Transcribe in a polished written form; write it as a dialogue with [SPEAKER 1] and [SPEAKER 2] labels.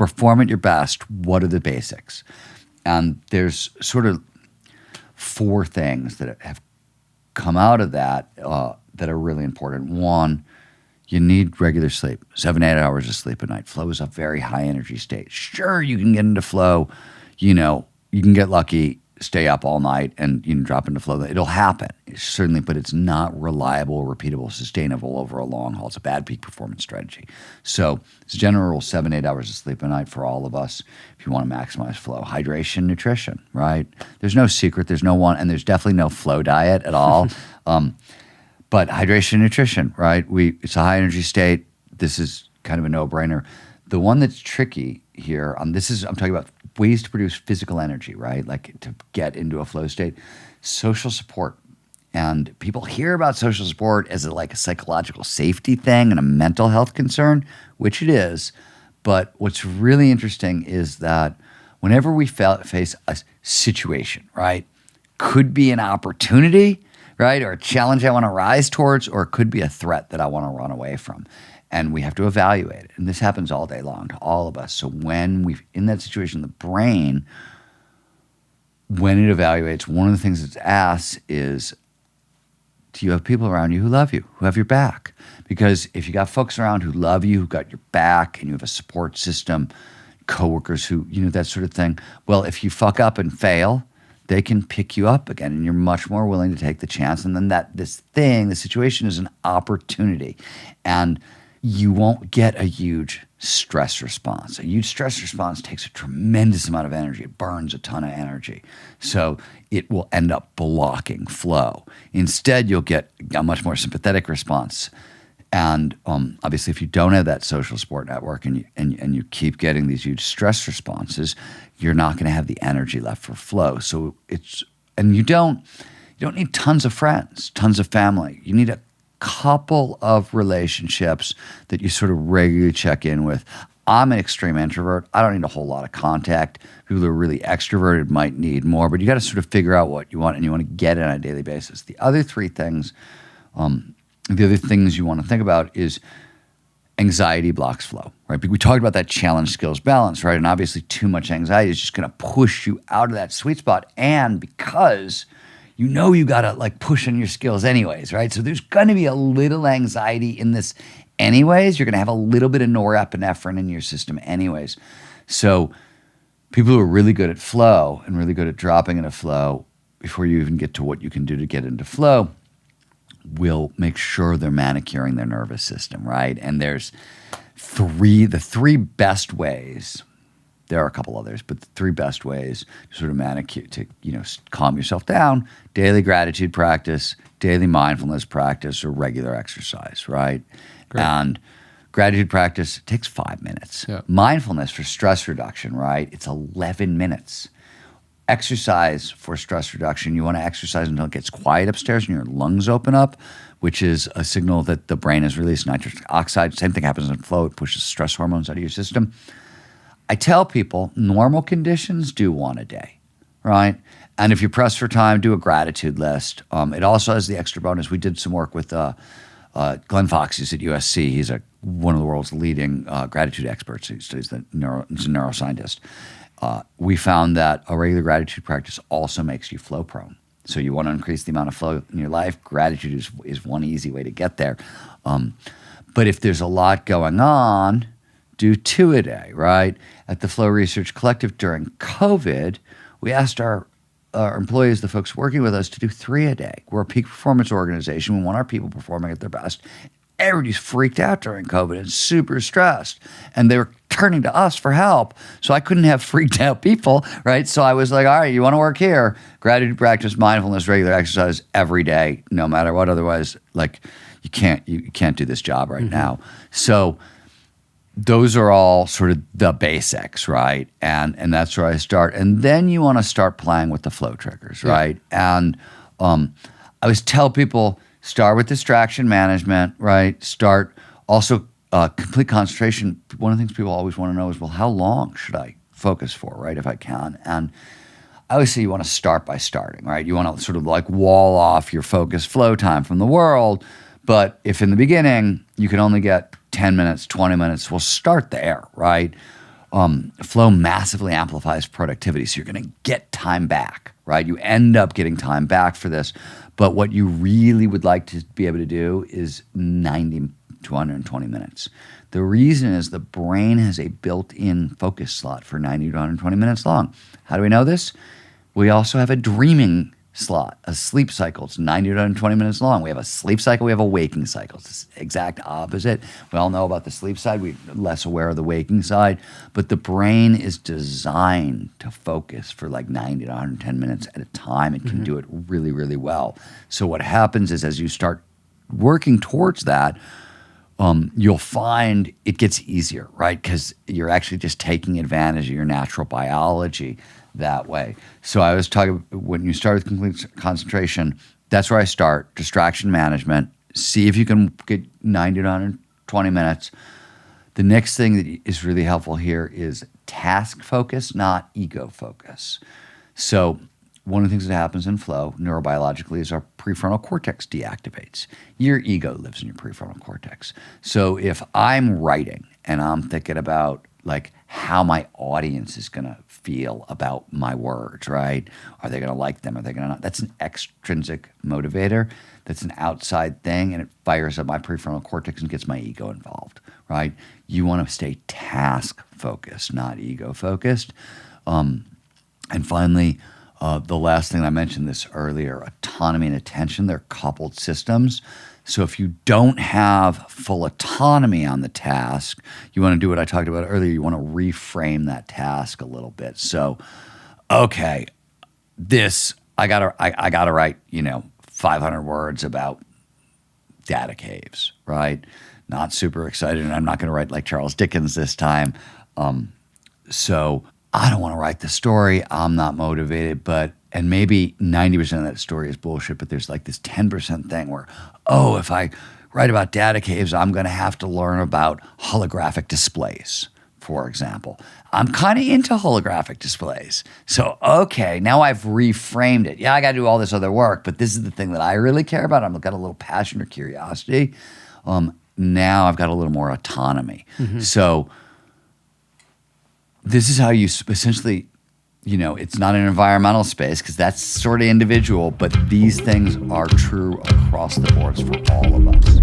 [SPEAKER 1] perform at your best, what are the basics? And there's sort of 4 things that have come out of that that are really important. One, you need regular sleep, 7 to 8 hours of sleep a night. Flow is a very high energy state. Sure, you can get into flow, you can get lucky, stay up all night and drop into flow. It'll happen, certainly, but it's not reliable, repeatable, sustainable over a long haul. It's a bad peak performance strategy. So it's a general rule, 7 to 8 hours of sleep a night for all of us if you want to maximize flow. Hydration, nutrition, right? There's no secret, there's no one, and there's definitely no flow diet at all. But hydration, nutrition, right? It's a high energy state. This is kind of a no-brainer. The one that's tricky here, I'm talking about ways to produce physical energy, right? Like to get into a flow state. Social support. And people hear about social support as like a psychological safety thing and a mental health concern, which it is. But what's really interesting is that whenever we face a situation, right, could be an opportunity, right, or a challenge I want to rise towards, or it could be a threat that I want to run away from. And we have to evaluate it. And this happens all day long to all of us. So when we're in that situation, the brain, when it evaluates, one of the things it's asked is, do you have people around you who love you, who have your back? Because if you got folks around who love you, who got your back, and you have a support system, coworkers who, that sort of thing, well, if you fuck up and fail, they can pick you up again, and you're much more willing to take the chance. And then the situation is an opportunity. And you won't get a huge stress response. A huge stress response takes a tremendous amount of energy. It burns a ton of energy. So it will end up blocking flow. Instead, you'll get a much more sympathetic response. And obviously, if you don't have that social support network and you keep getting these huge stress responses, you're not going to have the energy left for flow. So you don't need tons of friends, tons of family. You need a couple of relationships that you sort of regularly check in with. I'm an extreme introvert. I don't need a whole lot of contact. People who are really extroverted might need more, but you got to sort of figure out what you want, and you want to get it on a daily basis. The other 3 things, you want to think about is anxiety blocks flow, right? We talked about that challenge skills balance, right? And obviously too much anxiety is just going to push you out of that sweet spot. And because you got to like push on your skills anyways, right? So there's going to be a little anxiety in this anyways. You're going to have a little bit of norepinephrine in your system anyways. So people who are really good at flow and really good at dropping into flow before you even get to what you can do to get into flow will make sure they're manicuring their nervous system, right? And there's the 3 best ways. There are a couple others, but the 3 best ways to sort of manicure, to calm yourself down: daily gratitude practice, daily mindfulness practice, or regular exercise, right? Great. And gratitude practice takes 5 minutes. Yeah. Mindfulness for stress reduction, right? It's 11 minutes. Exercise for stress reduction, you want to exercise until it gets quiet upstairs and your lungs open up, which is a signal that the brain has released nitric oxide. Same thing happens in flow. It pushes stress hormones out of your system. I tell people normal conditions, do 1 a day, right? And if you're pressed for time, do a gratitude list. It also has the extra bonus. We did some work with Glenn Fox, who's at USC. He's one of the world's leading gratitude experts. He studies he's a neuroscientist. We found that a regular gratitude practice also makes you flow prone. So you want to increase the amount of flow in your life. Gratitude is one easy way to get there. But if there's a lot going on, do 2 a day, right? At the Flow Research Collective during COVID, we asked our employees, the folks working with us, to do 3 a day. We're a peak performance organization. We want our people performing at their best. Everybody's freaked out during COVID and super stressed. And they were turning to us for help. So I couldn't have freaked out people, right? So I was like, all right, you want to work here? Gratitude practice, mindfulness, regular exercise every day, no matter what. Otherwise, like you can't do this job right now. So those are all sort of the basics, right? And that's where I start. And then you want to start playing with the flow triggers, right? Yeah. And I always tell people, start with distraction management, right? Start also complete concentration. One of the things people always want to know is, well, how long should I focus for, right, if I can? And I always say you want to start by starting, right? You want to sort of like wall off your focus flow time from the world. But if in the beginning you can only get 10 minutes, 20 minutes, we'll start there, right? Flow massively amplifies productivity. So you're going to get time back, right? You end up getting time back for this. But what you really would like to be able to do is 90 to 120 minutes. The reason is the brain has a built-in focus slot for 90 to 120 minutes long. How do we know this? We also have a dreaming slot, a sleep cycle. It's 90 to 120 minutes long. We have a sleep cycle, we have a waking cycle. It's the exact opposite. We all know about the sleep side. We're less aware of the waking side. But the brain is designed to focus for like 90 to 110 minutes at a time. It can do it really, really well. So what happens is as you start working towards that, you'll find it gets easier, right? Because you're actually just taking advantage of your natural biology that way. So I was talking, when you start with complete concentration, that's where I start, distraction management. See if you can get 90 to 120 minutes. The next thing that is really helpful here is task focus, not ego focus. So one of the things that happens in flow neurobiologically is our prefrontal cortex deactivates. Your ego lives in your prefrontal cortex. So if I'm writing and I'm thinking about like how my audience is going to feel about my words, right? Are they going to like them? Are they going to not? That's an extrinsic motivator. That's an outside thing, and it fires up my prefrontal cortex and gets my ego involved, right? You want to stay task focused, not ego focused. And finally, the last thing I mentioned this earlier, autonomy and attention, they're coupled systems. So if you don't have full autonomy on the task, you want to do what I talked about earlier. You want to reframe that task a little bit. So, okay, I gotta write 500 words about data caves, right? Not super excited, and I'm not going to write like Charles Dickens this time. So I don't want to write the story. I'm not motivated, and maybe 90% of that story is bullshit, but there's like this 10% thing where, if I write about data caves, I'm going to have to learn about holographic displays, for example. I'm kind of into holographic displays. So, okay, now I've reframed it. Yeah, I got to do all this other work, but this is the thing that I really care about. I've got a little passion or curiosity. Now I've got a little more autonomy. So this is how you essentially, it's not an environmental space because that's sort of individual, but these things are true across the boards for all of us.